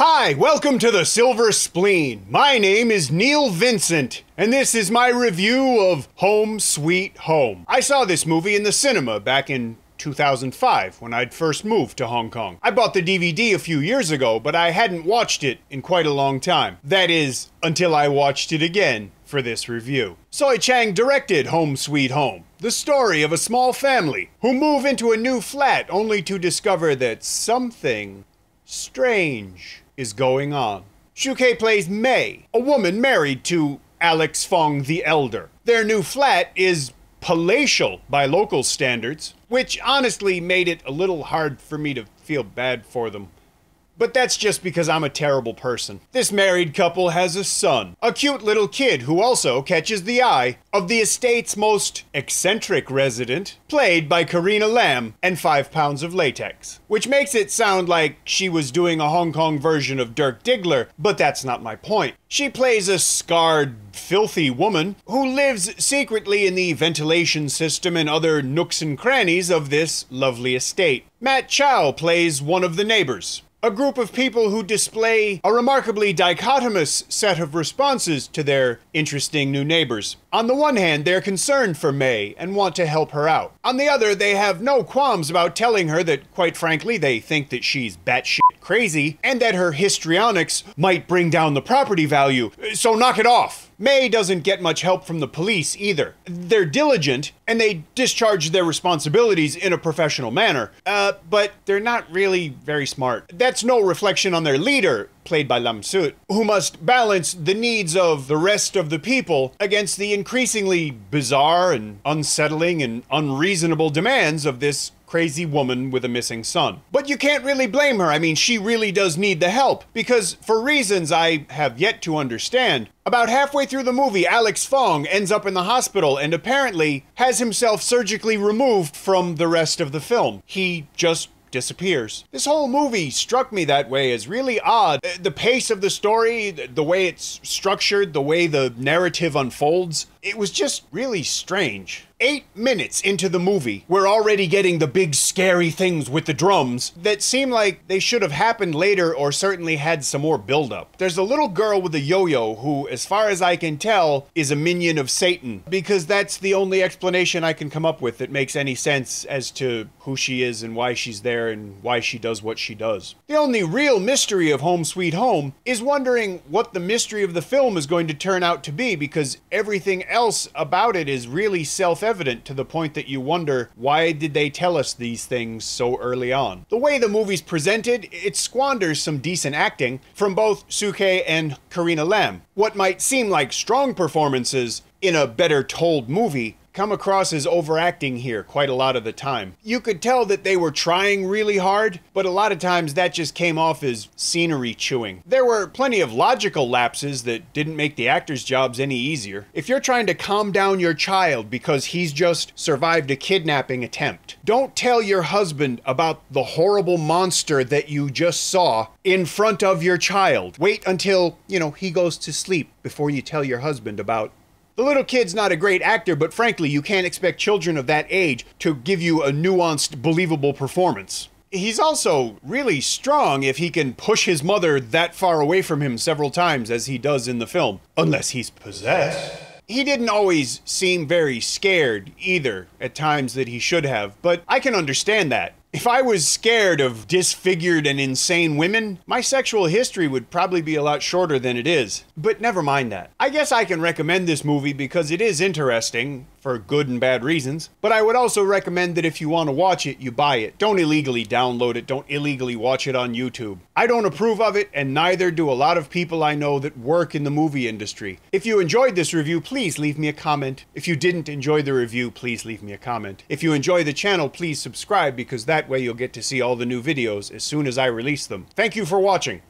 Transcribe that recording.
Hi, welcome to the Silver Spleen. My name is Neil Vincent, and this is my review of Home Sweet Home. I saw this movie in the cinema back in 2005 when I'd first moved to Hong Kong. I bought the DVD a few years ago, but I hadn't watched it in quite a long time. That is, until I watched it again for this review. Soy Chang directed Home Sweet Home, the story of a small family who move into a new flat only to discover that something strange is going on. Shu Kei plays May, a woman married to Alex Fong the Elder. Their new flat is palatial by local standards, which honestly made it a little hard for me to feel bad for them. But that's just because I'm a terrible person. This married couple has a son, a cute little kid who also catches the eye of the estate's most eccentric resident, played by Karena Lam and 5 pounds of latex. Which makes it sound like she was doing a Hong Kong version of Dirk Diggler, but that's not my point. She plays a scarred, filthy woman who lives secretly in the ventilation system and other nooks and crannies of this lovely estate. Matt Chow plays one of the neighbors, a group of people who display a remarkably dichotomous set of responses to their interesting new neighbors. On the one hand, they're concerned for May and want to help her out. On the other, they have no qualms about telling her that, quite frankly, they think that she's batshit crazy and that her histrionics might bring down the property value, so knock it off. May doesn't get much help from the police either. They're diligent, and they discharge their responsibilities in a professional manner, but they're not really very smart. That's no reflection on their leader, played by Lam Sut, who must balance the needs of the rest of the people against the increasingly bizarre and unsettling and unreasonable demands of this crazy woman with a missing son. But you can't really blame her. I mean, she really does need the help, because for reasons I have yet to understand, about halfway through the movie, Alex Fong ends up in the hospital and apparently has himself surgically removed from the rest of the film. He just disappears. This whole movie struck me that way as really odd. The pace of the story, the way it's structured, the way the narrative unfolds, it was just really strange. 8 minutes into the movie, we're already getting the big scary things with the drums that seem like they should have happened later or certainly had some more buildup. There's a little girl with a yo-yo who, as far as I can tell, is a minion of Satan, because that's the only explanation I can come up with that makes any sense as to who she is and why she's there and why she does what she does. The only real mystery of Home Sweet Home is wondering what the mystery of the film is going to turn out to be, because everything else about it is really self-evident to the point that you wonder, why did they tell us these things so early on? The way the movie's presented, it squanders some decent acting from both Shu Kei and Karena Lam. What might seem like strong performances in a better told movie come across as overacting here quite a lot of the time. You could tell that they were trying really hard, but a lot of times that just came off as scenery chewing. There were plenty of logical lapses that didn't make the actors' jobs any easier. If you're trying to calm down your child because he's just survived a kidnapping attempt, don't tell your husband about the horrible monster that you just saw in front of your child. Wait until, he goes to sleep before you tell your husband about. The little kid's not a great actor, but frankly, you can't expect children of that age to give you a nuanced, believable performance. He's also really strong if he can push his mother that far away from him several times as he does in the film. Unless he's possessed. He didn't always seem very scared either at times that he should have, but I can understand that. If I was scared of disfigured and insane women, my sexual history would probably be a lot shorter than it is. But never mind that. I guess I can recommend this movie because it is interesting, for good and bad reasons, but I would also recommend that if you want to watch it, you buy it. Don't illegally download it, don't illegally watch it on YouTube. I don't approve of it, and neither do a lot of people I know that work in the movie industry. If you enjoyed this review, please leave me a comment. If you didn't enjoy the review, please leave me a comment. If you enjoy the channel, please subscribe, because that way you'll get to see all the new videos as soon as I release them. Thank you for watching.